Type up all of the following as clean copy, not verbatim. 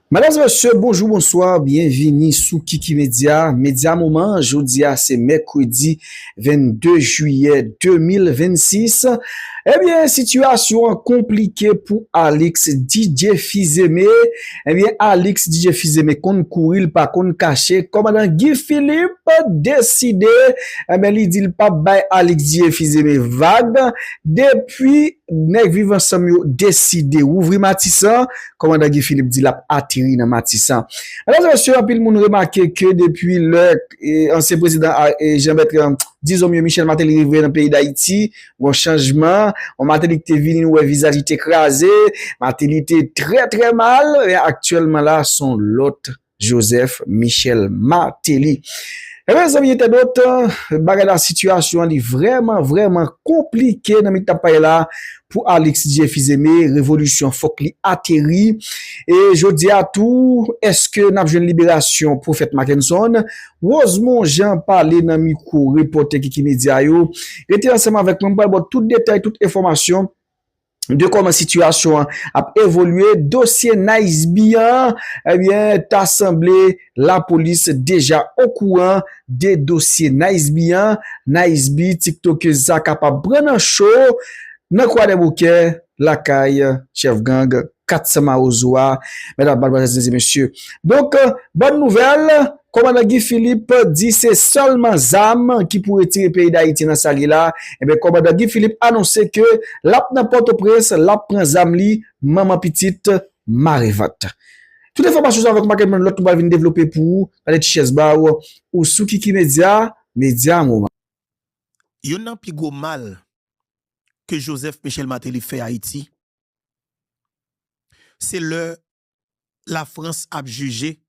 Mesdames et messieurs, bonjour, bonsoir, bienvenue sous Kiki Media. Média Moment, jeudi, c'est mercredi 22 juillet 2026. Eh bien, situation compliquée pour Alex DJ Fizeme. Eh bien, Alex DJ Fizeme, qu'on courir, pas qu'on caché. Commandant Guy Philippe décidé, eh bien, il dit pas by Alex DJ Fizeme vague. Depuis, nèg vivant ensemble décidé ouvrir Matissan. Commandant Guy Philippe dit l'a atterri dans Matissan. Alors, monsieur, un pile moun remarqué que depuis ancien président Jean-Bertrand, disons mieux, Michel Martelly arrivé dans le pays d'Haïti, bon changement, on Martelly était venu, ouais, visage était écrasé, Martelly était très très mal, et actuellement là, son l'autre Joseph Michel Martelly. Eh bien, ça était d'autres, la situation est vraiment, vraiment compliquée dans le là pour Alex DJ Fizeme, révolution faut qu'il atterri. Et je dis à tout, est-ce que n'a une libération prophète Mackinson? Rosemont Jean parlé dans micro, reporter Kiki Media yo. Était ensemble avec moi, pour tout détail, toute information de comment la situation a évolué, dossier Nice bien, eh bien, t'as semblé la police déjà au courant des dossiers Nice bien, TikTok, ça capable prendre un show, dans quoi des bouquets, la caille, chef gang, 400 Maozoa, mesdames, et messieurs. Donc, bonne nouvelle, commandant Guy Philippe dit c'est seulement ZAM qui pourrait tirer le pays d'Haïti dans sa là. Eh bien, commandant Guy Philippe annonçait que la n'importe presse, la prend ZAM li, maman petite, marevate. Toute information avec moi, l'autre va venir développer pour aller chez ou sous Kiki Media, Media Moment. Yon nan pi go mal que Joseph Michel Martelly fait Haïti, c'est la France a jugé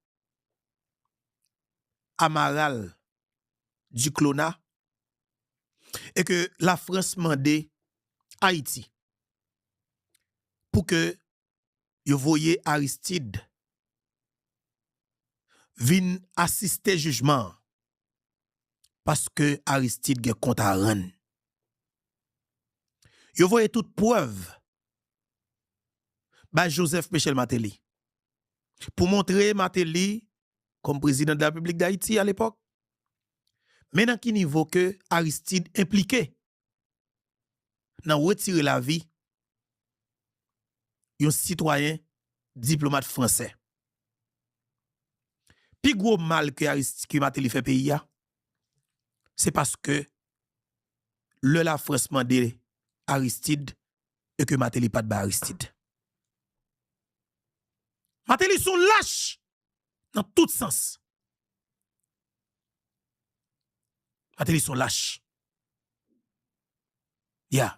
Amaral du Clona et que la France mandé Haïti pour que yo voyez Aristide vin assister jugement parce que Aristide gen compte à rendre. Yo voyez toute preuve by Joseph Michel Martelly pour montrer Martelly comme président de la République d'Haïti à l'époque. Mais dans quel niveau que Aristide impliqué dans retirer la vie un citoyen diplomate français. Puis gros mal que Aristide Martelly fait pays c'est parce que la France mande Aristide et que Martelly pas de Aristide. Martelly sont lâches dans tout sens. Martelly sont lâches.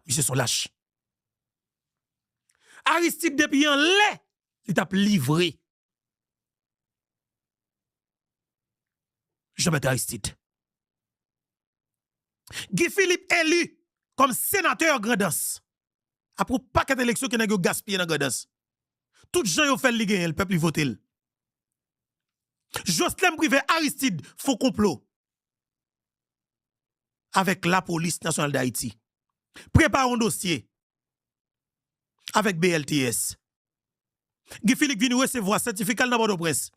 Monsieur sont lâches. Aristide depuis en lait, il t'a livré. Jean-Bertrand Aristide. Guy Philippe élu comme sénateur Grandance. Après paquet d'élections qui n'a gaspillé dans Grandance. Tout gens yo fait ligue le peuple vote. Jocelyn Privé Aristide faux complot avec la police nationale d'Haïti. Prépare un dossier avec BLTS. Guy Philippe vient recevoir certificat dans de presse.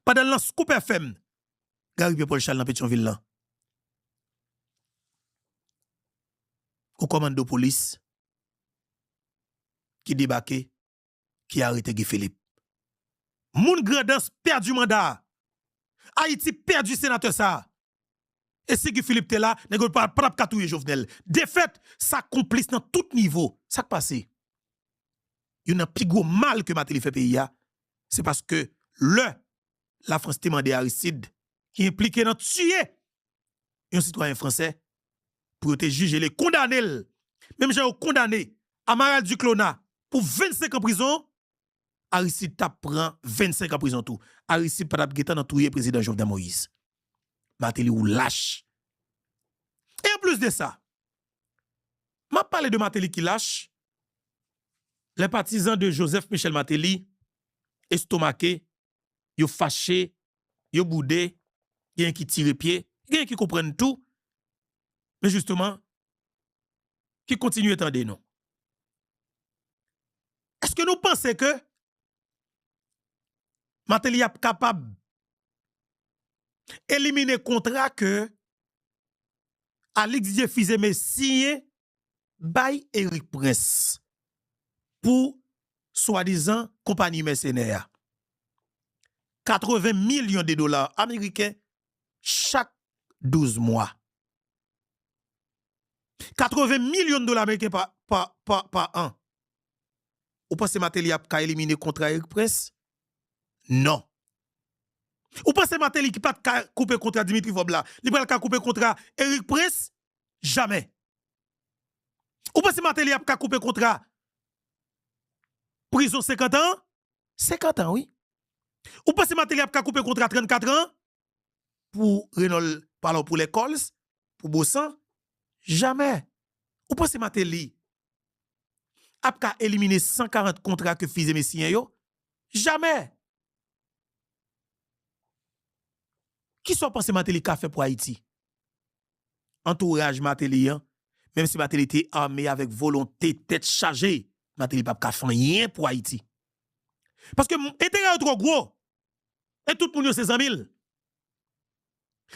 Pendant le Scoop FM, Gary Paul Charles dans Pétionville là. Au commando police qui débarqué, qui a arrêté Guy Philippe. Moun Grandance perdu mandat. Haïti perdu sénateur ça. Et si Guy Philippe est là, n'est pas katouye Jovenel. De fait, ça complice dans tout niveau. Ça qui passe. Il y a un plus gros mal que Martelly fait pays. C'est parce que la France demande à Aristide qui est impliqué dans tuer un citoyen français pour te juger les condamner. Même j'ai condamné Amaral Duclona pour 25 ans en prison. Aristide prend 25 ans en prison tout. Aristide pas d'abguetan dans tuer président Jovenel Moïse. Martelly ou lâche. Et en plus de ça, m'a parlé de Martelly qui lâche. Les partisans de Joseph Michel Martelly estomaqués, yo fâché, yo boudé, gen qui tire pied, gen qui comprennent tout. Mais justement, qui continue à nous. Est-ce que nous pensons que Martelly est capable éliminer contrat que Alex Didier Fils-Aimé signé by Eric Prince pour soi-disant compagnie mercenaire. 80 millions de dollars américains chaque 12 mois. 80 millions de dollars américains par an. Ou pensez Martelly a éliminé contrat Eric Prince? Non. Ou pensez Martelly qui pas couper contrat Dimitri Vobla, il va couper contrat Eric Prince? Jamais. Ou pensez Martelly a couper contrat prison 50 ans? 50 ans, oui. Ou pensez Martelly a couper contrat 34 ans? Pour Renault, pardon, pour les Cols, pour Bossan? Jamais. Ou pensez Martelly a éliminé 140 contrats que Fils-Aimé signé yo? Jamais. Qui sont pensé Martelly qu'a fait pour Haïti? Entourage Martelly, hein? Même si Martelly était armé avec volonté, tête chargée, Martelly pas qu'a fait rien pour Haïti. Parce que l'intérêt est trop gros. Et tout le monde c'est 100 000.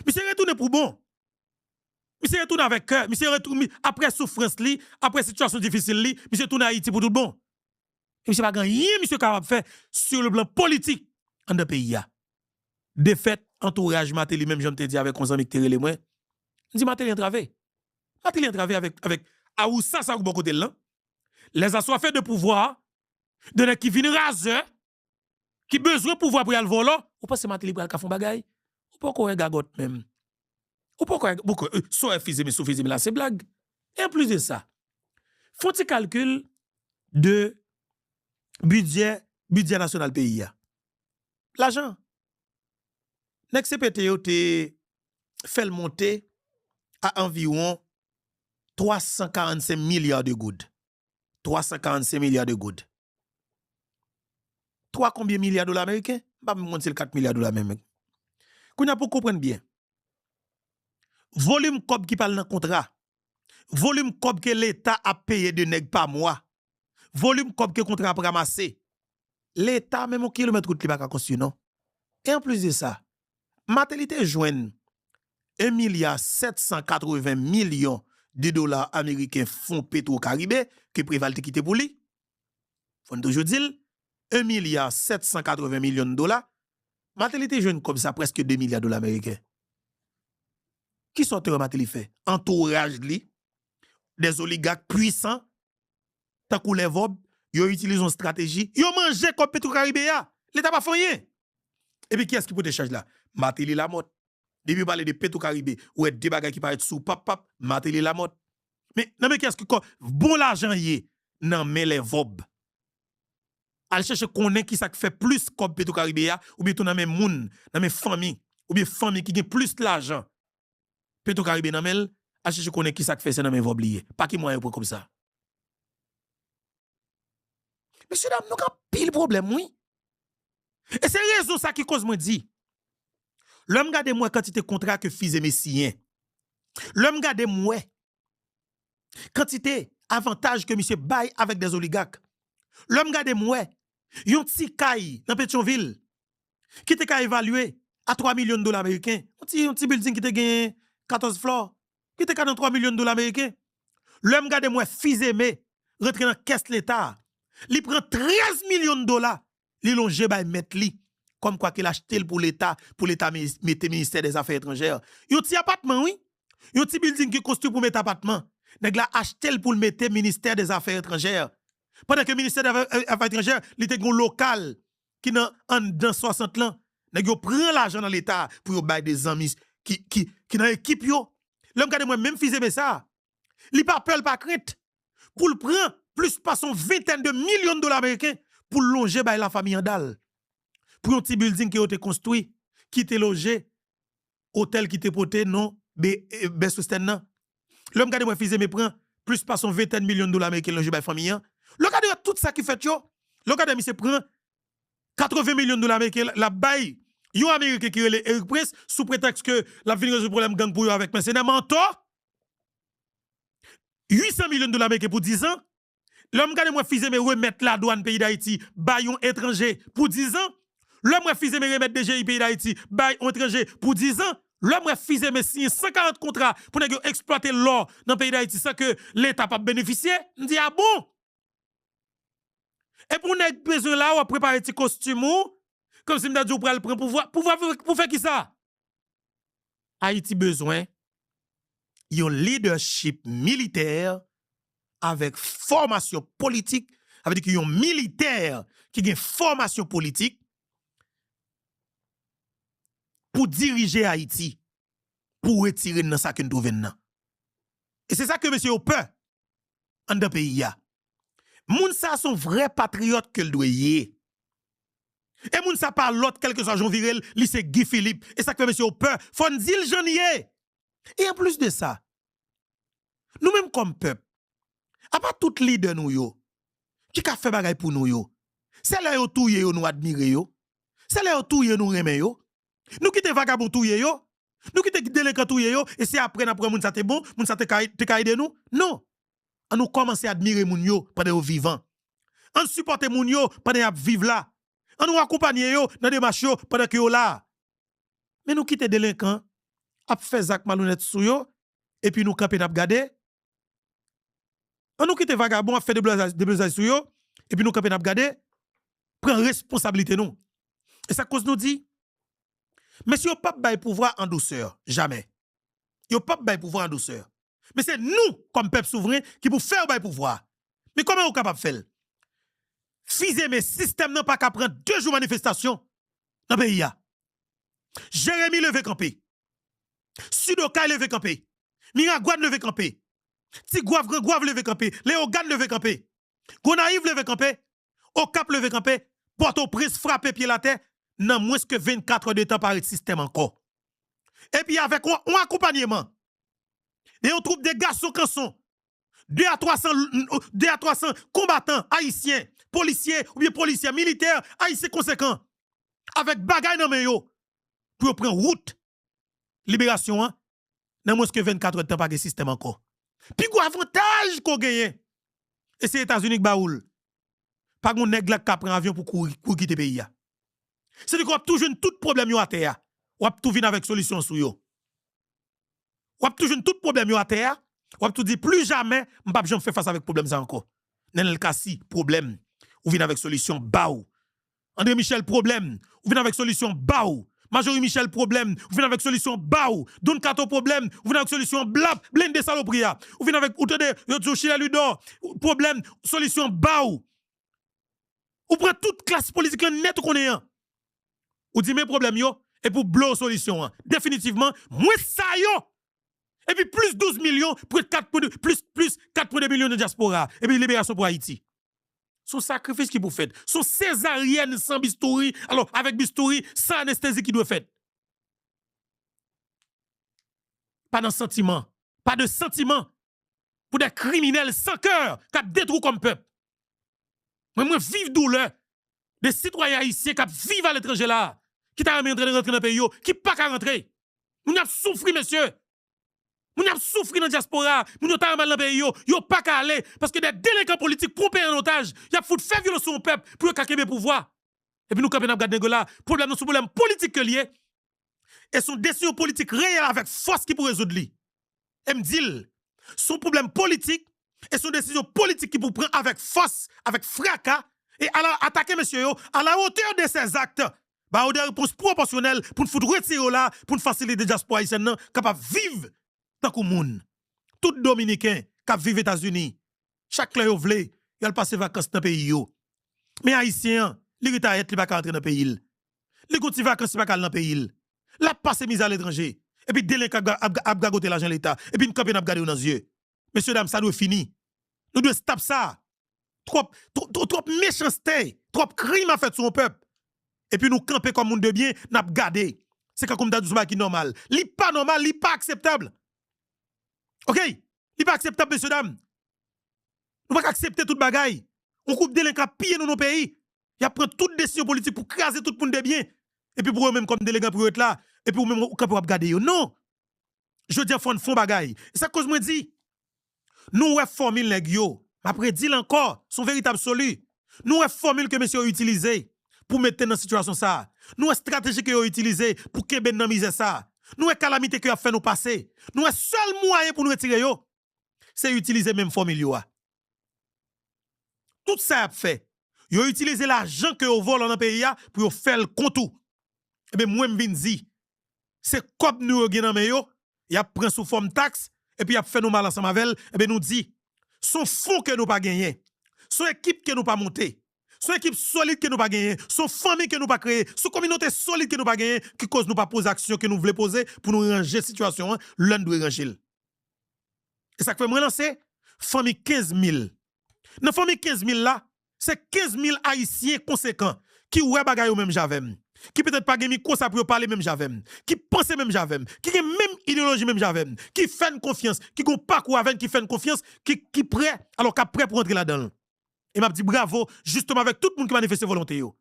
Monsieur retourne pour bon. Monsieur retourne avec cœur. Monsieur retourne après souffrance li, après situation difficile li, monsieur retourne à Haïti pour tout bon. Et monsieur pas rien monsieur capable faire sur le plan politique en de pays a. De fait, entourage Martelly même j'aime te dire avec 11 amis qui te moi. Dit Martelly entravé. Martelly entravé avec Aoussa ça bon côté là. Les assoiffés de pouvoir, de qui viennent raseur, qui besoin de pouvoir pour aller voler, ou pas c'est Martelly pour aller faire bagay. Ou pas qu'on gagote même. Ou pas qu'on soit Fils-Aimé sous Fils-Aimé là c'est blague. Et en plus de ça, faut-il calcul de budget national pays. L'argent. Nek CPTO te fait le monter à environ 345 milliards de gouttes. 345 milliards de gouttes. 3 combien milliards de dollars américains? Pas me c'est 4 milliards de dollars même. Qu'on a pour comprendre bien. Volume cob qui parle dans contrat. Volume cob que l'État a payé de nèg par mois. Volume cob que contrat a ramassé. L'État même au kilomètre route li pas construire non. Et en plus de ça, Martelly te joine 1,780 milliard de dollars américains fonds Petro-Caribé que Préval te quitté pour lui. Faut toujours dire 1,780 milliard de dollars. Martelly te joine comme ça presque 2 milliards de dollars américains. Qui sont Martelly fait? Entourage li, des oligarques puissants, tant que les VOB, ils utilisent une stratégie, ils mangent comme Petro-Caribé. L'État pas fait rien. Et puis qui est-ce qui peut te charger là? Martelly Lamotte. Depuis parler de Petro-Caribé, ou des bagages qui paraissent sous pap, Martelly Lamotte. Mais non mais qu'est-ce que bon l'argent y non mais les VOB. Al chercher connaît qui ça fait plus comme Petro-Caribé ou bien tout dans même moun, dans même famille, ou bien famille qui gagne plus l'argent. Petro-Caribé nan mel, al chercher connaît qui ça fait c'est dans même VOB lié. Pas qui moyen pour comme ça. Monsieur dame, nous avons pile problème oui. Et c'est raison ça qui cause moi dit. L'homme gade moi quantité contrat que Fils-Aimé signé. L'homme gade moi quantité avantage que monsieur bail avec des oligarques. L'homme gade moi yon ti kay dans Pétionville qui te ka évalué à 3 millions de dollars américains. Un petit building qui te gagne 14 floors qui te ka dans 3 millions de dollars américains. L'homme gade moi Fils-Aimé rentre dans caisse l'État. Li prend 13 millions de dollars. Li longe bay mettre li comme quoi qu'il acheté pour l'État mette ministère des Affaires étrangères. Yon ti appartement oui. Yon ti building qui construit pour mettre appartement. Nèg la acheté pour mettre ministère des Affaires étrangères. Pendant que le ministère des Affaires étrangères, il était un local qui dans 60 ans, nèg yo prend l'argent dans l'État pour bailler des amis qui dans équipe yo. L'homme kade moi même Fils-Aimé ça. Li pas peur pas crainte pour le prendre plus pas son vingtaine de millions de dollars américains pour longer bailler la famille en dalle. Pour un petit building qui a été construit, qui était logé, hôtel qui était porté, non, Besousten nan. L'homme qui a moi Fils-Aimé prend plus pas son 20 millions de dollars américains logé par famille. Le cas de tout ça qui fait yo, le cas de monsieur prend 80 millions de dollars américains la bail. Yon américain qui relève Eric Prince sous prétexte que la fin résoudre problème gang pour yo avec mercenaires manto. 800 millions de dollars américains pour 10 ans. L'homme qui a moi Fils-Aimé remettre la douane pays d'Haïti, baillon étranger pour 10 ans. L'homme refuse de remettre DGI pays d'Haïti, bail étranger pour 10 ans. L'homme refuse de signer 140 contrats pour exploiter l'or dans le pays d'Haïti sans que l'État pas bénéficier. On dit, ah bon? Et pour nous besoin là, on va préparer des costumes, comme si nous prendre le pouvoir. Pour faire qui ça? Haïti besoin d'un leadership militaire avec formation politique, avec qu'il y a un militaire qui a une formation politique pour diriger Haïti, pour retirer dans ça que nous trouvons. Et c'est ça que monsieur a peur en dans pays. Moun sa son vrai patriote que le doit y. Et moun sa pas l'autre, quel que soit Jean Virel, li c'est Guy Philippe. Et ça que monsieur a peur, faut dire le Jean yé. Et en plus de ça, nous-mêmes comme peuple, à part tout leader nous yo, qui a fait bagay pour nous yo, c'est là yo touye yo nous admire yo, c'est là yo touye nous reme yo, nous quitte vagabond touye yo, nous quitte délinquant touye yo, et c'est après moun sa te bon, moun sa te kaide nous, non. On nous commencer à admirer moun yo pendant yo vivant. On supporter moun yo pendant yo vivre là. On nous accompagner yo dans des marches pendant que yo là. Mais nous quitte délinquant, a fait zak malhonnête sou yo, et puis nous camper n'a regarder. On nous quitte vagabond a fait des blazes sou yo, et puis nous camper n'a regarder. Prend responsabilité nous. Et ça cause nous dit monsieur yo pas bay pouvoir en douceur, jamais. Yo pas bay pouvoir en douceur. Mais c'est nous, comme peuple souverain, qui pour faire bay pouvoir. Mais comment on capable de faire? Fizé mes systèmes n'ont pas qu'à prendre 2 jours de manifestation dans le pays. Jérémy levé campé. Sudoka levé campé. Miragouane levé campé. Tigouave levé campé. Léogane levé campé. Gonaïve levé campé. Okap levé campé. Port-au-Prince frappé pied la terre. Dans moins que 24 heures de temps par le système encore. Et puis avec un accompagnement. Et on trouve des garçons canson. 2 à 300 combattants haïtiens, policiers ou bien policiers militaires haïtiens conséquents. Avec bagay nan men yo. Pour prendre route. Libération, hein. Dans moins que 24 heures de temps par le système encore. Puis quoi avantage qu'on gagne. Et c'est États-Unis qui baoul. Pas qu'on nèg la qui prend avion pour quitter le pays. C'est qu'on a toujours tout problème yo à terre. Ou a tout vinn avec solution sou yo. Ou a toujours tout problème yo à terre. Ou a tout dit plus jamais m'pap jamais faire face avec problème ça encore. Nenel Kassi problème. Ou vinn avec solution baou. André Michel problème. Ou vinn avec solution baou. Majorie Michel problème. Ou vinn avec solution baou. Don Kato problème. Ou vinn avec solution blap. Blende salopria. Ou vinn avec ou tande yo Chile Ludor problème solution baou. Ou prend toute classe politique net qu'on est. Ou dit mes problèmes yo et pour bloquer solution. Définitivement, moins ça yo. Et puis plus 12 millions pour 4,2 millions de diaspora. Et puis libération pour Haïti. Son sacrifice qui vous fait. Son césarienne sans bistouri. Alors avec bistouri, sans anesthésie qui doit faire. Pas de sentiment. Pas de sentiment. Pour des criminels sans cœur qui détruisent comme peuple. Moi, vive douleur. Des citoyens haïtiens qui vivent à l'étranger là. Qui t'a rentrer dans le pays, qui pas qu'à rentrer. Nous avons souffert, monsieur. Nous avons souffert dans la diaspora. Nous avons mal dans le pays, yo pas qu'à aller. Parce que des délinquants politiques pompés en otage, y a foutu faire violence au peuple pour qu'ils aient pouvoir. Et puis nous, quand nous regardons là, problème, nous problème politique que lié. Et son décision politique réelle avec force qui pour résoudre lui. Et me dit, son problème politique et son décision politique qui pour prendre avec force, avec fracas, et attaquer monsieur yo à la hauteur de ses actes. Bah, des réponses proportionnelles pour nous foutre retirer là, pour nous faciliter les diaspora haïtiennes capable de vivre tant que monde. Tout Dominicain qui vivent aux États-Unis, chaque clé yo vle, il passe vacances dans le pays yo. Mais haïtien, li reta et li pas rentrer dans le pays. Li continue vacances pas dans le pays. La passe mise à l'étranger. Et puis délinquant a gagoté l'argent l'État et puis nous camper n'a regarder dans les yeux. Messieurs dames, ça doit finir. Nous devons stop ça. Trop méchanceté, trop crime à fait sur le peuple. Et puis nous camper comme monde de bien, n'a gardé. C'est comme t'as dit qui normal. Li pas normal, li pas acceptable. OK? Li pas acceptable messieurs dames. Nous pas accepter toute bagaille. On coupe délinquant piller dans nos pays. Il a pris toute décision politique pour craser tout le monde de bien. Et puis pour eux même comme délinquant pour être là et puis même camper pour garder yo. Non. Je dis font bagaille. Et ça cause moi dit nous ouais formule nèg yo. Après dit encore son véritable solu. Nous ouais formule que monsieur a utilisé pour mettre dans situation ça. Nous une stratégie que vous utilisé pour que ben misère ça. Nous une calamité que a fait nous passer. Nous un seul moyen pour nous retirer yo, c'est utiliser même formule yo. Tout ça a fait. Yo utilisé l'argent que vous volez dans le pays pour faire le contour. Et bien moi m'vin di, c'est comme nous gen nan men yo, y a pris sous forme taxe et puis y a fait nous mal ensemble avec, et bien nous dit son fonds que nous pas gagné, son équipe que nous pas monté, son équipe solide que nous pas gagné, son famille que nous pas créé, son communauté solide que nous pas gagné, qui cause nous pas poser action que nous voulons poser pour nous ranger situation, l'un doit ranger. Et ça fait moi lancer famille 15 000. Dans famille 15 000 là, c'est 15 000 haïtiens conséquents qui ouais bagay yo même j'avem, qui peut-être pas gagné quoi ça pour parler même j'avem, qui pense même j'avem, qui a même idéologie même j'avem, qui fait une confiance, qui gon parcours avec qui fait une confiance, qui prêt alors qu'a prêt pour entrer là-dedans. Et m'a dit bravo justement avec tout le monde qui manifeste volonté yo.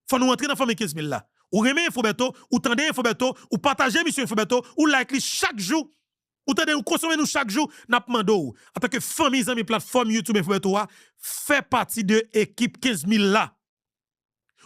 Faut nous entrer dans famille 15 000 là. Ou remet Infobeto, ou tendez Infobeto, ou partager mission Infobeto, ou like chaque jour. Ou tendez ou consommer nous chaque jour, n'a mando en tant que famille amis plateforme YouTube Infobeto fait partie de équipe 15 000 là.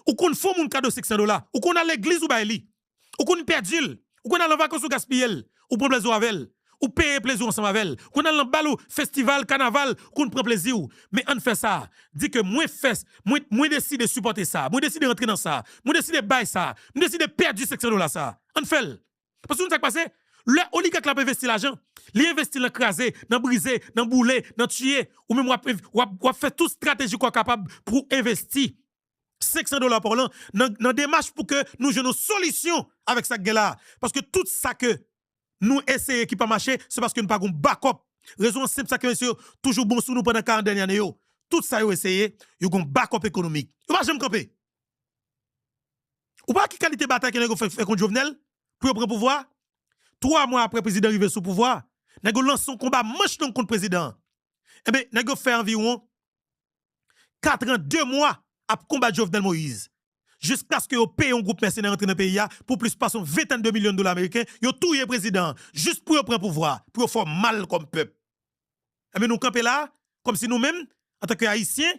Ou qu'on faut mon cadeau $600, ou qu'on a l'église ou baili, ou qu'on perdule, ou qu'on a en vacances ou gaspiller, ou prend plaisir avec elle, ou payer plaisir ensemble avec elle, qu'on a l'emballou festival carnaval, qu'on prend plaisir. Mais on fait ça, dit que moi décide de supporter ça, moi décide de rentrer dans ça, moi décide de bailler ça, moi décide de perdre $600 ça. On fait. Parce que nous ça passé, le oligarque l'a investi l'argent, il investit dans craser, dans briser, dans bouler, dans tuer, ou même ou fait toute stratégie qu'on capable pour investir $600 par an dans démarche pour que nous ayons une solution avec ça là. Parce que tout ça que nous essayons qui pas marcher, c'est parce que nous pas un backup. Raison simple ça que monsieur toujours bon sous nous pendant 40 dernières années yo. Tout ça yo essayé, yo un backup économique. Ou pas jamais camper. Ou pas qui qualité bataille que nous fait contre Jovenel pour prendre pouvoir. 3 mois après président arrivé sous pouvoir, nous lance son combat manche contre président. Eh bien, nous fait environ 42 mois à combattre Jovenel Moïse. Jusqu'à ce que vous payez un groupe mercenaire entrer dans le pays pour plus de 22 millions de dollars américains, vous tuez le président, juste pour prendre pouvoir, pour faire mal comme peuple. Et bien nous campons là, comme si nous-mêmes, en tant qu'Haïtiens,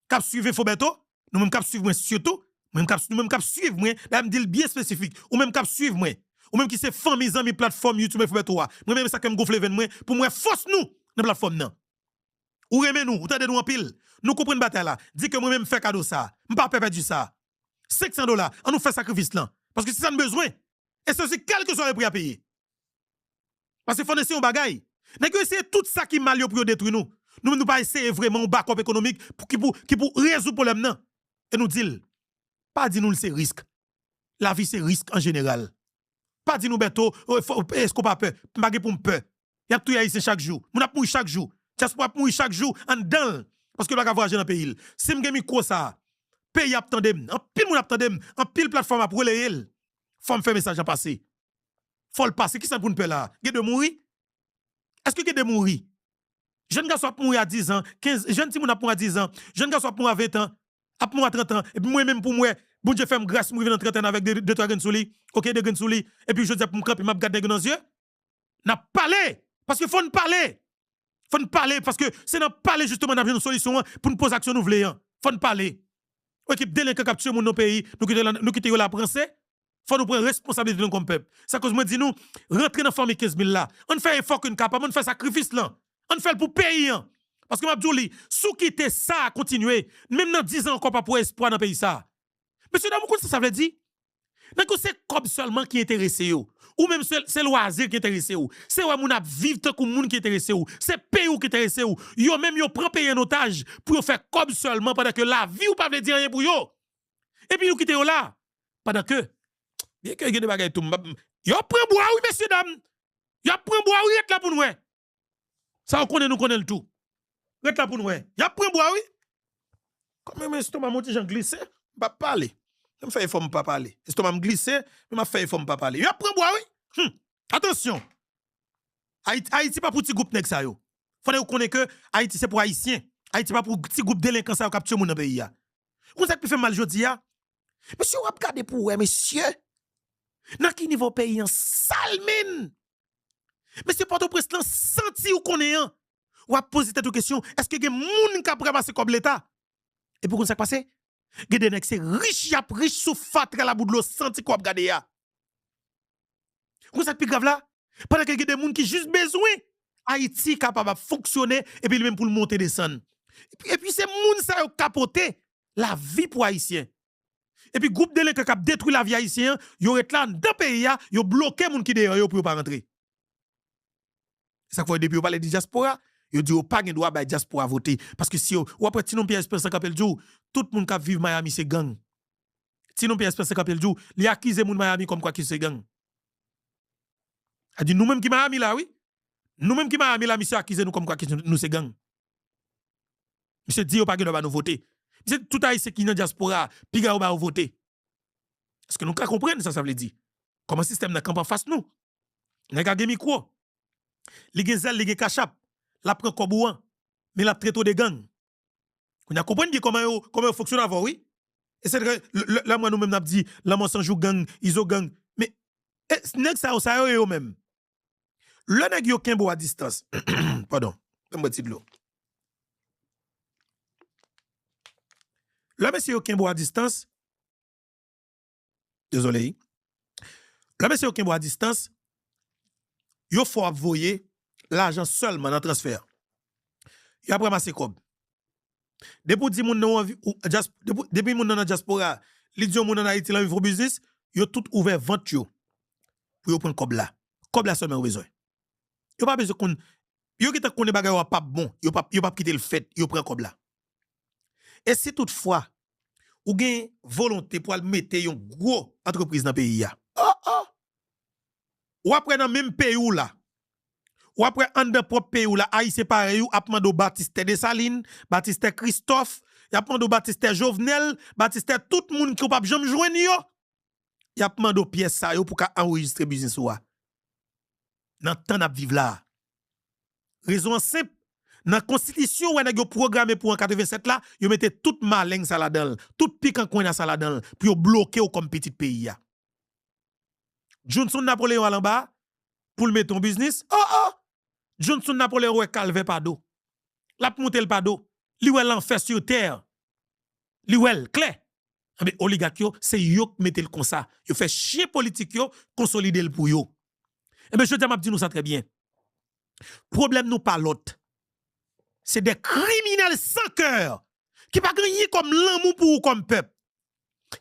qui suivons Fobeto, nous-mêmes qui suivons surtout, nous-mêmes qui suivons moi, là me dit bien spécifique, ou même qui suivons moi, ou même qui c'est famille amis plateforme YouTube Fobeto, moi-même ça qui me gonfle moi, pour moi force nous dans la plateforme non. Ou remè nous, ou tande nous en pile. Nous comprenons bataille là. Dit que moi-même fais cadeau ça. M'pas perdre ça. $600, on nous fait sacrifice là. Parce que si ça n'a besoin, et c'est aussi quel que soit le prix à payer. Parce que faut essayer un bagay. N'est que essayer tout ça qui mal pour détruire nous. Nous ne pas essayer vraiment un backup économique qui pour résoudre le problème non. Et nous dit pas dire nous c'est risque. La vie c'est risque en général. Pas dire nous beto est-ce qu'on pas peur, pas pour me peur. Y a tout ici chaque jour. Mon a mourir chaque jour. Diaspora mourir chaque jour en dedans parce que pas voyager dans le pays. Si m'gè micro ça, pays attendem, en pile moun attendem, en pile plateforme a pour les faut me faire message à passer. Faut le passer qui ça pour nous là? Gè de mourir? Est-ce que gè de mourir? Jeune garçon a mourir à 10 ans, 15, jeune ti moun a mourir à 10 ans, jeune garçon a mourir à 20 ans, a mourir à 30 ans et puis moi même pour moi bon Dieu fait me grâce mourir dans 30 ans avec deux trois graines sous lui. OK, deux graines sous lui et puis je dis pour me camper m'a regarder dans les yeux. N'a parlé parce que faut nous parler. Faut nous parler parce que c'est dans parler justement d'avoir une solution pour nous poser action nous voulons. Faut nous parler. Équipe délinquant capture mon pays, nous quitter la français. Faut nous prendre responsabilité de nous comme peuple. Ça cause moi dit nous rentrer dans famille 15 000 là. On fait effort qu'on capable, on fait sacrifice là. On fait pour payer. Parce que m'abdouli, sous quitter ça continuer, même dans 10 ans encore pas pour espoir dans pays ça. Monsieur Damou, ça veut dire c'est comme seulement qui intéresse yo. Ou même c'est loisir qui intéresse ou. C'est ouais moun a vivre tant que moun qui intéresse ou. C'est pays ou qui intéresse ou. Yo même yo prend payer en otage pour faire comme seulement pendant que la vie ou pas veut dire rien pour yo. Et puis nous quitter là pendant que bien que y a des bagages tout yo prend bois oui messieurs dames. Yo prend bois oui là pour nous. Ça on connaît nous connaît le tout. Rete là pour nous. Yo prend bois oui. Comme même estomac mon petit Jean glissé, pas parler. Je me fais effort pas parler. Estomac me glisser, mais m'a fait effort pas parler. Yo prend bois oui. Attention. Haïti pas pour petit groupe nèg ça yo. Fallait vous connaître que Haïti c'est pour haïtien. Haïti pas pour petit groupe délinquants ça capture mon dans pays ya. Vous ça qui fait mal jodi ya. Monsieur ou regarder pour ouais monsieur. Dans qui niveau pays en salmine. Monsieur Port-au-Prince lan senti ou connaît ou a poser cette question, est-ce que gen moun ka prépasser comme l'état? Et pourquoi ça passé? Gade nek c'est riche yap riche sous fatra la bout de l'eau senti quoi gade ya. Vous ça plus grave là? Pendant que y a des gens qui juste besoin Haïti capable de fonctionner et puis même pour le monter descendre. Et puis c'est moun ça yo capoté la vie pour haïtien. Et puis groupe délinquant qui a détruit la vie haïtien, yo est là dans pays yo bloqué moun qui dehors yo pour pas rentrer. C'est ça que depuis on parle de diaspora, yo dit pas gen droit ba diaspora voter parce que si ou après Tinon Pierre Spencer kapel djou, tout moun qui vivre Miami c'est gang. Tinon Pierre Spencer kapel djou, li accuse moun Miami comme quoi qui c'est gang. A dit nous même qui Miami là oui. Nous même qui Miami là monsieur accuse nous comme quoi qui nous c'est gang. Monsieur dit yo pas gen droit nous voter. Monsieur tout haïtien qui dans diaspora, pi ga ou ba voter. Est-ce que nous ka comprendre ça veut dire? Comment système n'a camp en face nous? N'a ka gen micro. Li gen zel, li gen kachap, la prend kobouan, mais la traite de gang. On a compris comment fonctionne avant, oui? Et c'est là, moi, nous-mêmes, n'a dit, la mon joue gang, iso gang. Mais, nèg ça yo même. Le nèg yo kenbo à distance. Pardon, donne-moi de l'eau. Le monsieur yo kenbo à distance. Désolé. Le monsieur yo kenbo à distance. Yo faut envoyer l'argent seulement dans transfert. Yo après masse kob. Depuis di moun nan depuis moun nan diaspora, li di moun nan Haïti la vivre business, yo tout ouvert vente yo pour yo prendre kob là. Kob là seulement besoin. Yo pas besoin qu'on yo qui t'a connaît bagay pas bon, yo pas quitter le fait, yo prend kob là. Et si toutefois ou gen volonté pour mettre yon gros entreprise dans pays ya. Ou après dans même pays ou là. Ou après en de propre pays ou là, Haïtien pareil ou ap mando Baptiste Dessalines, Baptiste Christophe, y ap mando Baptiste Jovenel, Baptiste tout moun qui ou pas jamais joindre yo. Y ap mando pièce ça yo pour ka enregistrer business ou. Nan temps n'a vivre là. Raison simple, dans constitution ou nèg yo programmé pour en 87 là, yo mette toute maleng ça là-dedans, tout piquant coin ça là-dedans pour yo bloquer ou comme petit pays ya. Johnson Napoléon en bas pour le mettre en business. Johnson Napoléon est calvé pas d'eau. La monter le pas d'eau. Li wel l'enfer sur terre. Li wel clair. Mais oligarque yo, c'est yo qui mette le comme ça. Yo fait chien politique yo, consolider le pour yo. Et bien je dis m'a dit nous ça très bien. Problème nous pas l'autre. C'est des criminels sans cœur qui pas gagner comme l'amour pour comme peuple.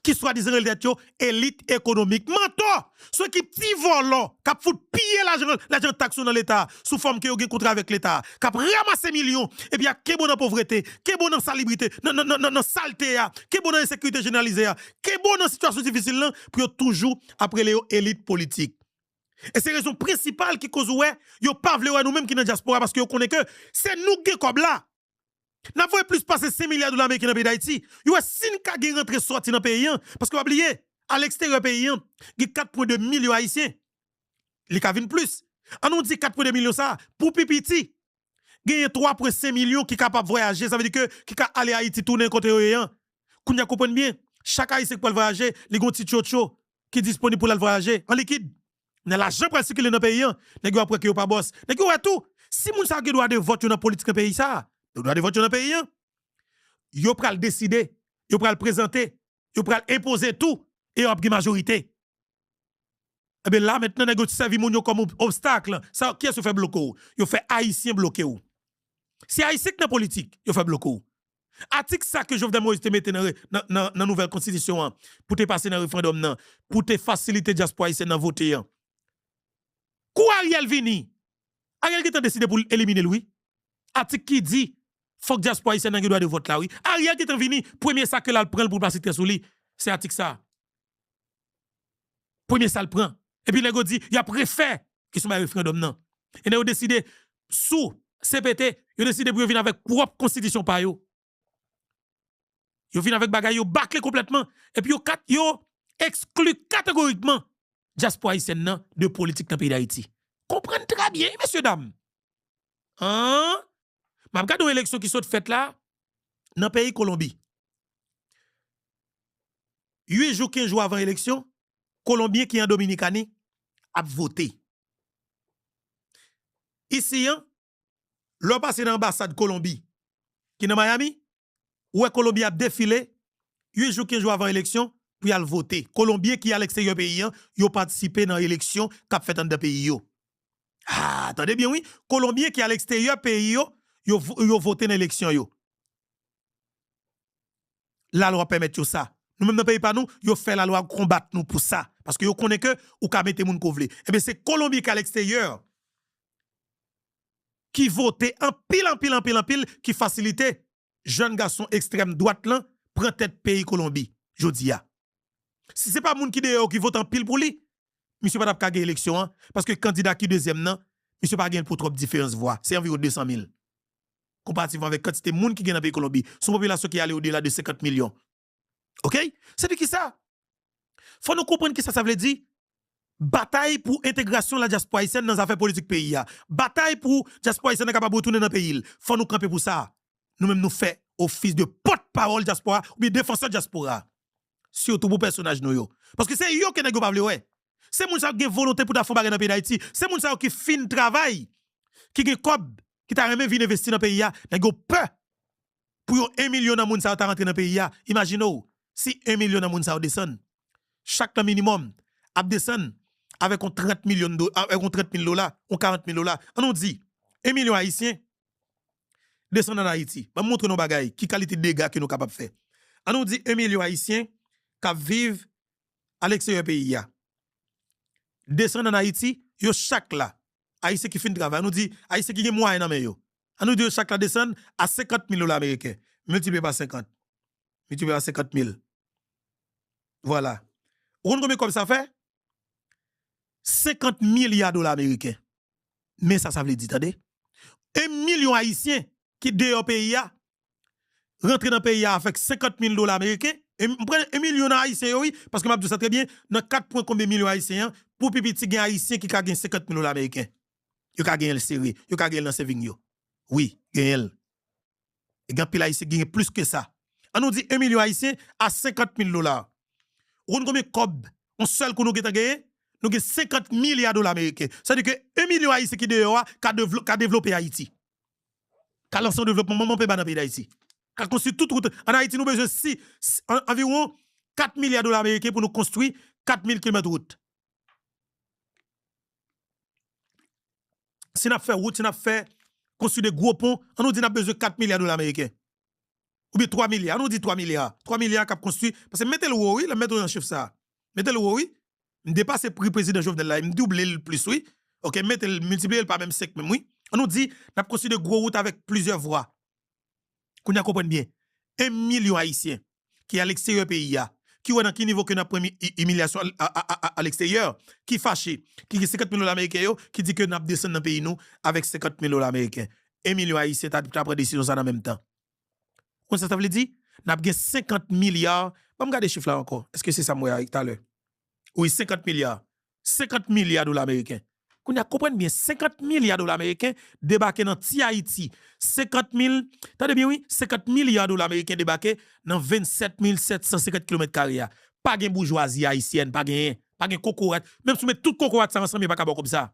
Qui soit disant élite économique. Mentor, ceux qui petit volant, qui foutent piller l'argent taxe dans l'État, sous forme que vous contrat avec l'État, qui ramasse millions, et bien, qui est bon dans la pauvreté, qui est bon dans la salubrité, dans la saleté, qui est bon dans la sécurité généralisée, qui est bon dans la situation difficile, pour toujours après les élites politiques. Et c'est la raison principale qui cause ouais, yo pas vle nous-mêmes qui dans la diaspora, parce que vous connaissez que c'est nous qui comme là. N'a pas plus passer 5 milliards de dollars américains dans le pays d'Haïti. Yo sin ka gen rentre sorti dans le pays parce que oubliez à l'extérieur pays il y a 4.2 millions haïtiens. Li ka vinn plus. On nous dit 4.2 millions ça pour pipiti. Gen 3.5 millions qui capable voyager, ça veut dire que qui ka aller Haïti tourner côté yoyan. Kounya comprendre bien, chaque haïtien qui peut voyager, li gon petit chocho qui disponible pour aller voyager en liquide. N'a l'argent pour circuler dans le pays, nèg après que yo pas boss. Nèg yo tout. Si moun sa gen droit de vote dans politique dans pays ça, droit de vote dans le pays, yo pral décider, yo pral présenter, yo pral imposer tout et yo ap majorité. Eh bien là maintenant nèg yo servi moun yo comme obstacle. Ça qui est se fait bloquer? Yo fait haïtien bloquer ou. Si haïtien dans politique, yo fait bloquer ou. Article ça que Jovenel Moïse te mette dans nouvelle constitution pour te passer dans référendum nan, pour te faciliter diaspora haïtienne dans voter. Kou Ariel vini? Ariel qui t'a décidé pour éliminer lui? Article qui dit faut que diaspora haïtienne n'a droit de vote là oui. Ariel qui t'a vini premier ça que là le prend pour passer sous lui, c'est article ça. Premier ça le prend. Et puis les gars dit il y a préfet qui sont référendum nan. Et ils ont décidé sous CPT, ils ont décidé pour venir avec propre constitution par yo. Ils viennent avec bagay yo bâclé complètement et puis yo exclu catégoriquement diaspora haïtienne de politique dans le pays d'Haïti. Comprenez très bien, messieurs dames. Hein? Ma regarde une élection qui sont faites là dans le pays Colombie. 8 jours, 15 jours avant l'élection, Colombien qui est en Dominicanie a voté. Ici, l'on passe dans l'ambassade Colombie qui est dans Miami, où Colombie a défilé yo jour 15 jours avant l'élection pour y aller voter. Colombien qui à l'extérieur pays, yo participé dans l'élection qu'a fait dans pays yo. Ah, attendez bien oui, Colombien qui à l'extérieur pays yo voté dans l'élection yo. La loi permet tout ça. Nous même dans pays pas nous, yo fait la loi combattre nous pour ça parce que yo connaît que ou ka mettre moun kovle. Eh bien c'est Colombien qui à l'extérieur qui votait en pile qui facilitait jeune garçon extrême droite là prend tête pays Colombie jodi a. Si c'est pas moun qui dehors qui vote en pile pour lui, monsieur pas gagner élection hein, parce que candidat qui deuxième non, monsieur pas gagner pour trop différentes voix, c'est environ 200 000. Comparativement avec quantité de monde qui gagne dans le pays Colombie, son population qui allait au-delà de 50 millions. OK? C'est de qui ça? Faut nous comprendre que ça veut dire bataille pour intégration de la diaspora haïtienne dans les affaires politiques pays. Bataille pour diaspora haïtienne capable de retourner dans le pays. Faut nous camper pour ça. Nous-mêmes nous fait office de porte-parole diaspora ou bien défenseur diaspora. Surtout pour personnage nous. Parce que c'est eux qui n'ont pas voulu. C'est moun sa qui a volonté pour faire dans le pays d'Haïti. C'est moun sa qui fin travail, qui a cob, qui t'a même venir investir dans le pays. N'a peur pour 1 million de moun sa ta rentrer dans le pays. Imaginez si 1 million de moun sa descend. Chaque minimum a descend avec 30 millions de avec 30 000 $, ou 40 000 $. On nous dit 1 million haïtien descend en Haïti. On montre nos bagailles, qui qualité de dégâts que nous capable faire. On nous dit 1 million haïtien qui vivent à l'extérieur pays. Descend en Haïti, yo chaque là haïtien qui fait le travail. On nous dit haïtien qui gagne moyen dans yo. On nous dit chaque là descend à 50 000 $ américains. Multiplié par 50. Multiplié par 50 000. Voilà. On combien comme ça fait 50 milliards de $ américains. Mais ça veut dire, attendez, 1 million haïtiens qui dehors pays rentre dans le pays avec 50 000 $ américains. Et prend 1 million haïtiens, oui, parce que je dis ça très bien, dans 4 points combien millions haïtiens, pour petit haïtien qui a gagné 50 000 $ américains. Yo ka gagné le série, yo ka gagné dans saving yo. Oui, gagné. Et gan pile haïtien gagné plus que ça. On nous dit 1 million haïtien à 50 000 $. On combien cob, on seul qu'on nous gagné, nous avons 50 milliards de $ américains. C'est-à-dire que 1 million haïtien qui dehors a développé Haïti. Qui a lancé un développement dans le pays d'Haïti. Qui a construit toute route. En Haïti, nous avons besoin environ 4 milliards de $ américains pour nous construire 4000 km de route. Si nous avons fait route, si nous avons fait construire des gros ponts, on nous dit que nous avons besoin de 4 milliards de $ américains. Ou bien 3 milliards. On nous dit 3 milliards. 3 milliards qui a construit. Parce que mettez le oui, mettez le chiffre ça. Mettez le oui. Dépasse le prix président Jovenel là, il me double le plus, oui. OK, mettez le multiplier par même 5 même, oui. On nous dit, on a construit de gros routes avec plusieurs voies. Qu'on a compris bien. 1 million haïtiens qui est à l'extérieur pays, qui est dans quel niveau que nous avons humiliation à l'extérieur, qui fâché, qui 50 000 $ américains, qui dit que nous avons descendu dans le pays nous avec 50 000 $ américains. 1 million haïtiens, tu as pris décision ça en même temps. Comment ça veut dire? Nous avons 50 milliards. Je vais regarder les chiffres là encore. Est-ce que c'est ça, moi, tout à l'heure? Oui, 50 milliards. 50 milliards de $ américains. Qu'on a compris bien, 50 milliards de $ américains débarqués dans Haïti. 50 000, attendez bien, oui, 50 milliards de $ américains débarqués dans 27 750 km². Pas de bourgeoisie haïtienne, pas de cocorat. Même si vous mettez tout cocorat ensemble, il n'y a pas comme ça.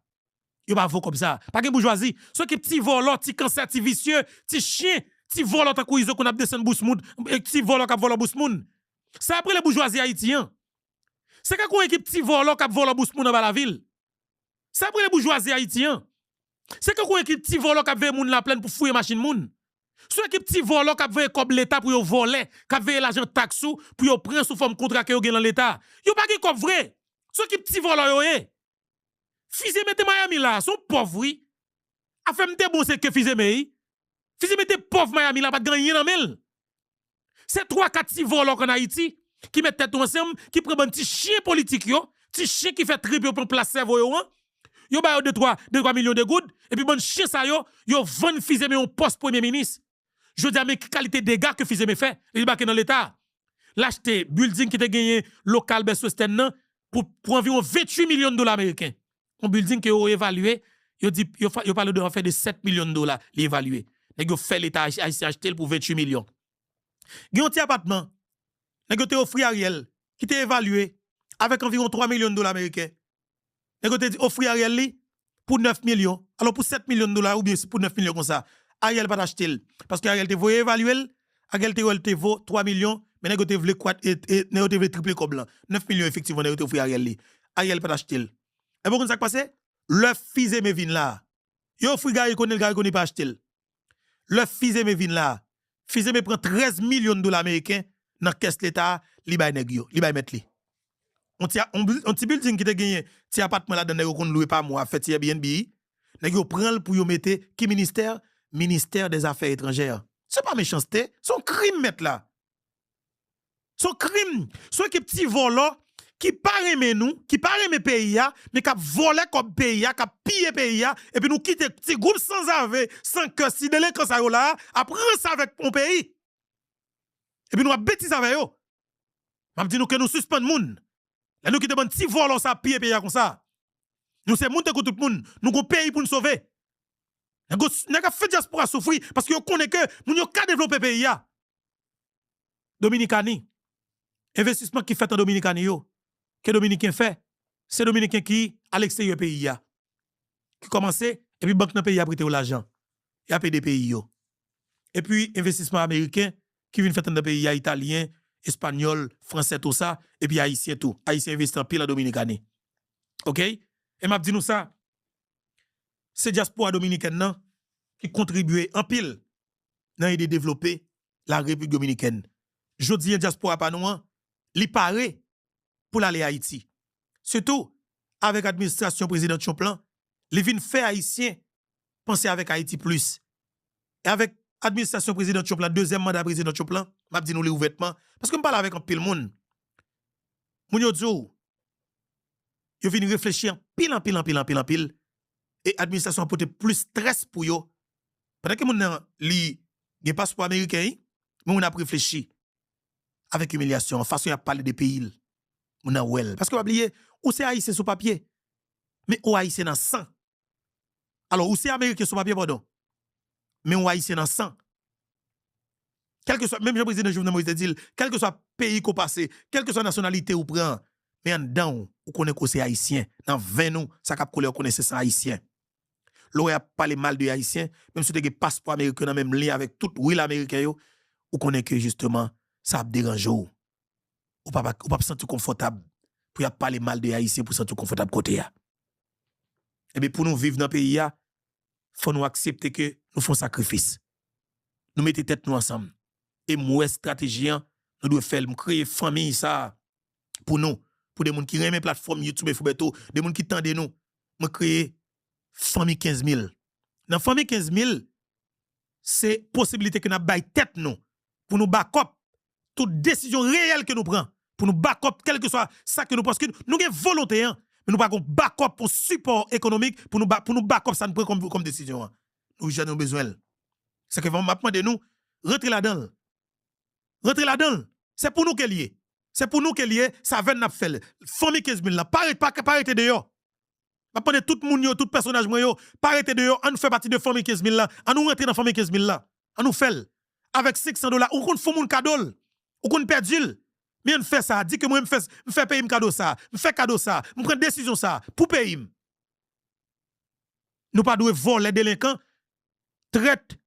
Il n'y a pas comme ça. Pas de bourgeoisie. Ce qui est petit volant, petit cancer, petit vicieux, petit chien, petit volant à couizo qu'on a descendu Bousmoun, petit volant qui a volé Bousmoun. C'est après les bourgeoisies haïtiens. C'est qu'on équipe petit volant qui a volé Bousmoun dans la ville. C'est après les bourgeoisies haïtiens. C'est qu'on équipe petit volant qui a veillé moun la plaine pour fouiller machine moun. C'est équipe petit volant qui a veillé comme l'État pour voler, qui a veillé l'argent taxou pour prendre sous forme contrat que dans l'État. Yo pas comme vrai. C'est équipe petit volant yo eh. Fizé mette Miami là, son pauvre oui. A fait m'te bon c'est que Fizé mette. Fizé mette pauvre Miami là pas de rien dans mel. C'est 3-4 petits volants en Haïti qui mettent tête ensemble, qui prennent un petit chien politique yo, petit chien qui fait trip pour placer cerveau yo. Yo ba 2-3 millions de gouttes et puis bon chien ça yo vend Fizé mais on poste premier ministre. Je dis mais qualité de dégâts que Fizé me fait, il va dans l'état. L'acheter building qui te gagné local Western pour environ 28 millions de $ américains. Un building qui a évalué, yo parle de faire de 7 millions de $, l'évaluer. Et yo fait l'état haïtien acheter pour 28 millions. Gen un petit appartement, nèg te offri Ariel qui t'est évalué avec environ 3 millions de $ américains. Nèg te offri Ariel li pour 9 millions. Alors pour 7 millions de $ ou bien pour 9 millions comme ça. Ariel pas acheter parce que Ariel te voye évaluer, Ariel te vaut 3 millions mais nèg te vle nèg te vle tripler comme blanc. 9 millions effectivement nèg te offrir Ariel li. Ariel pas acheter. Et pourquoi ça passé? Le fils me vin là. Yo fri gars connaît pas acheter. Le fils me vin là. Fils me prend 13 millions de dollars américains dans caisse l'état, li bay nèg yo, li bay met li. On ti building qui te gagné, ti appartement là dans nèg kon loué pas moi, fait Airbnb. Nèg yo prend pour yo mette qui ministère des affaires étrangères. C'est pas méchanceté, son crime met là. Son crime, son qui petit volant qui pas aimer nous, qui pas aimer pays mais qui volé comme pays, qui pillé pays et puis nous quitter petit groupe sans ave, sans que si délinquant ça yo là, après ça avec mon pays. Et puis nous a bêtise avec yo. M'a dit nous que nous suspend moun. Là nous qui demande petit volant ça piller pays comme ça. Nous c'est moun te tout le monde, nous gon pays pour nous sauver. N'a pas fait diaspora souffrir parce que yo connaît que nous yo ka développer pays ya. Dominicani. Investissement qui fait en Dominicani yo. Que Dominicain fait, c'est Dominicain qui à l'extérieur pays ya. Qui commençait et puis banque dans pays a prêté l'argent. Et a payé des pays yo. Et puis investissement américain qui vient faire dans pays ya italien, espagnol, français tout ça et puis haïtien tout. Haïtien investi en pile en Dominicani. OK? Et m'a dit nous ça. C'est diaspora dominicaine nan qui contribue en pile dans aider développer la République dominicaine. Jodi diaspora pas nous, li paré pour aller à Haïti. Surtout avec l'administration président Choplan, li vinn fait haïtien penser avec Haïti plus. Et avec administration président Choplan, deuxième mandat président Choplan, m'a dit nous li ouvertement parce que me parle avec un pile moun. Moun yo djou. Yo vinn réfléchir en pile et administration a porté plus stress pour yo. Pendant que moun li gen passeport américain, moun a réfléchi avec humiliation, façon à parler des pays. Moun a well parce que pas oublier ou c'est haïtien sur papier mais ou haïtien dans sang. Alors ou c'est américain sur papier pardon. Mais ou haïtien dans sang. Quel que soit même Jean-Président Jovenel Moïse dit, quel que soit pays qu'on passe, quelle que soit nationalité ou prend, mais en dedans ou connaît que c'est haïtien, dans 20 nous ça cap coller connaissez ça haïtien. L'on a parlé mal de haïtien, même si tu as un passeport américain dans même lien avec tout will américain yo, ou connaît que justement ça dérange ou pas sentir confortable pour y parler mal de haïtien pour sentir confortable côté ya. Et bien pour nous vivre dans le pays ya, faut nous accepter que nous faisons sacrifice. Nous mettons tête nous ensemble. Et moi stratégie nous devons faire créer famille ça pour nous, pour des gens qui aiment plateforme YouTube et Fubeto, des gens qui tendent nous, me créer famille 15 000. Dans famille 15 000, c'est possibilité que nous baille tête nous pour nous back up toute décision réelle que nous prenons, pour nous back up quel que soit ça que nous parce que nous avons volonté hein, mais nous pas back up pour support économique pour nous back up ça nous prend comme décision. Hein. Nous avons besoin. C'est que vraiment demander nous rentrer là-dedans. Rentrer là-dedans. C'est pour nous qu'elle y est. C'est pour nous qu'elle y est, ça va n'a fait. Famille 15 000 là, pas arrêter dehors. Pas prendre tout moun yo, tout personnage yo, pas arrêter dehors, on fait partie de famille 15 000 là, on nous rentrer dans famille 15 000 là. On nous fait avec $600 ou qu'on fait moun cadeau, ou qu'on perdule. Mais on fait ça, dit que moi me fait payer cadeau ça, me fait cadeau ça, me prend décision ça pour payer. Nous pas doit voler les délinquants traite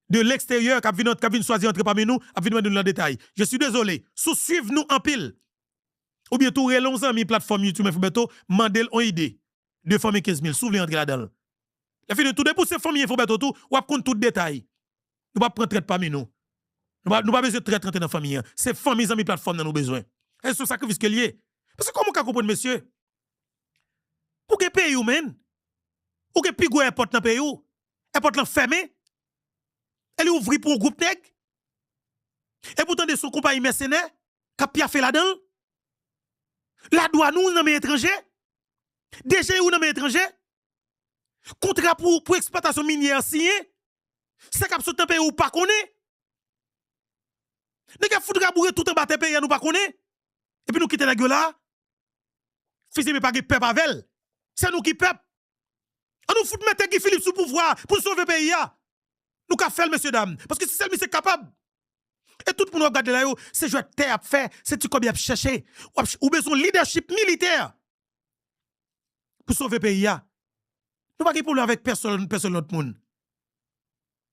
de l'extérieur qui vient choisir entrer parmi nous, a venir nous dans le détail. Je suis désolé, suivez nous en pile. Ou bien tout relons amis plateforme YouTube et Fubeto, mandel on idée de famille 15 000, souvenez entrer là-dedans. La fin de tout dépousser famille Fubeto tout, ou ap compte tout détail. Nous pas prendre traite parmi nous. Nous pas besoin de traite dans la famille. C'est famille amis plateforme dans nous besoin. Et ce sacrifice que lié. Parce que comment vous comprenez monsieur? Pour que pays ou men? Ou que pigo airport dans pays ou? Airport là fermé? Elle est ouverte pour un groupe nèg. Et pourtant de son compagnie mercenaire qui a fait là-dedans. La douane nous dans mes étrangers. DG ou dans mes étrangers. Contrat pour exploitation minière signé. C'est cap sous pays ou pas connaît. Nèg foudra bourrer tout en bas pays nous pas connaît. Et puis nous quitter la gueule là. Fils mais pas peuple avec. C'est nous qui peuple. On nous fout mettre Guy Philippe sous pouvoir pour sauver pays là. Nous qu'a fait monsieur dame parce que si celle c'est capable. Et tout le monde regarde là c'est jouer terre à faire, c'est tu combien chercher ou besoin leadership militaire pour sauver pays là. Nous pas de problème avec personne autre monde.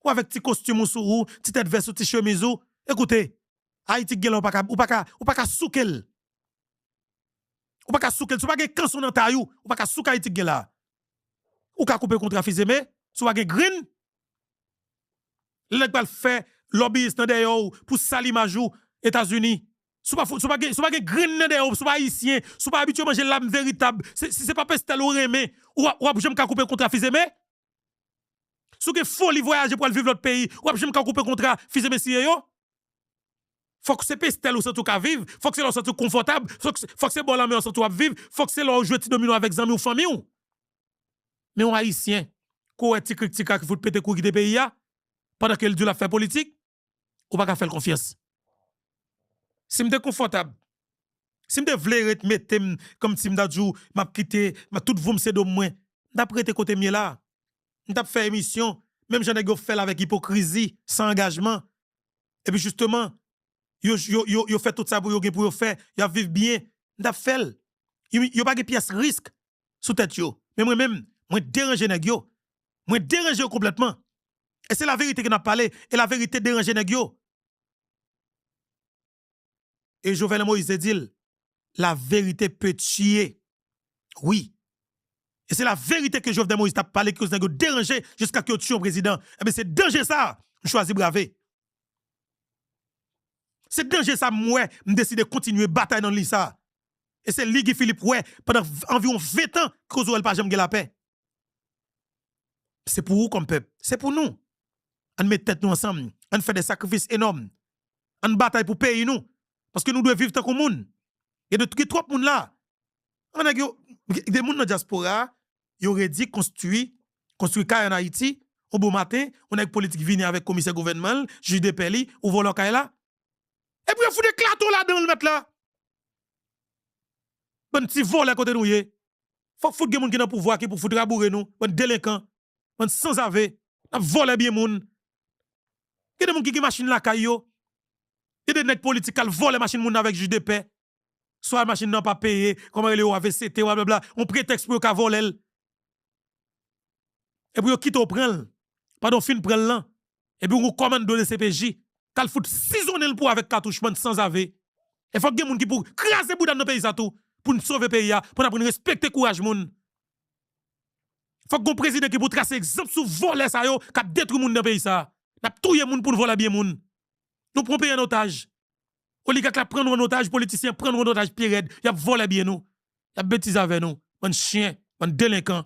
Ou avec petit costume sous ou petit tête veste ou petit chemise ou écoutez, Haïti gen là ou pas ka soukel. Ou pas ka soukel, sou pas gen kanson nan tayou, ou pas ka souk Haïti gen là. Ou ka couper contrat fizeme, sou pas gen green. Lèk pal fait lobbyiste nan derrière pour sali majou États-Unis. Sou pas gen green nan derrière, sou pas haïtien, sou pas habitué manger l'âme véritable. C'est pas pestel ou remé ou j'aime ka couper contrat fizeme. Sou gen folie voyager pour aller vivre l'autre pays, ou j'aime ka couper contrat fizeme si yo. Faut que c'est pestel ou surtout ka vivre, faut que c'est là surtout confortable, faut que c'est bon la mais surtout à vivre, faut que c'est là jouer petit domino avec amis ou famille ou. Mais on haïtien, ko est critique qui faut péter kou de pays ya pendant que Dieu la fait politique, ou pas ka faire confiance. Si m'te confortable, si m'te vle mettre comme si m'da djou m'a quitté, m'a tout vous m'se de moins, m'ta prêté côté mieux là. M'ta fait émission, même j'en ai go fait avec hypocrisie, sans engagement. Et puis justement, yo fait tout ça pour yo faire, yo vivre bien, m'ta fait. Yo pas de pièce risque sous tête yo. Mais moi-même, moi déranger nèg yo. Moi déranger complètement. Et c'est la vérité que n'a parlé, et la vérité déranger nèg yo. Et Jovenel Moïse dit, la vérité peut tuer. Oui. Et c'est la vérité que Jovenel Moïse t'a parlé, que vous avez dérangé jusqu'à que vous tuez le président. Eh bien, c'est danger ça, je choisis braver. C'est danger ça, moi, je décide de continuer à bataille dans l'ISA. Et c'est Ligue Philippe, ouais, pendant environ 20 ans, que vous n'avez pas jamais la paix. C'est pour vous comme peuple. C'est pour nous. On met tête nous ensemble. On fait des sacrifices énormes. On bataille pour payer nous. Parce que nous devons vivre tant que monde. Il y a trop de monde là. On a des gens dans la diaspora, ils auraient dit construire en Haïti. Au bon matin, on a une politique venir avec le commissaire gouvernemental, juge de Peli, ou voler là. Et puis, on fout des clatos là-dedans, le mettre là. Bon petit vol à côté de nous. Faut foutre des gens qui ont le pouvoir, qui pour foutre rabourer nous. Bon délinquant. Bon sans ave. On vole bien moun. Il y a des gens qui ont machine là, kayo. Il y a des nègres politiques qui volent machine moun avec juge de paix. Soit la machine n'a pas payé, comment elle est au AVCT, blablabla. On prétexte pour qu'elle vole elle. Et puis, on quitte au prend. Pardon, fin prend là. Et puis, on commande de CPJ. Qu'elle fout 6 ans pour avec cartouchement sans ave. Et faut que des gens qui pour craser bout dans nos pays ça tout. Pour nous sauver le pays, pour nous respecter le courage moun. Faut que un président qui pour tracer exemple sur voler ça yo, qui détruit moun dans pays ça. N'a touyer moun pour voler bien moun. Nous prenons pays en otage. Oligarque la prendre en otage, politiciens prendre en otage Pierre, y a volé bien nous. Y a bêtise avec nous. Bon chien, bon délinquant.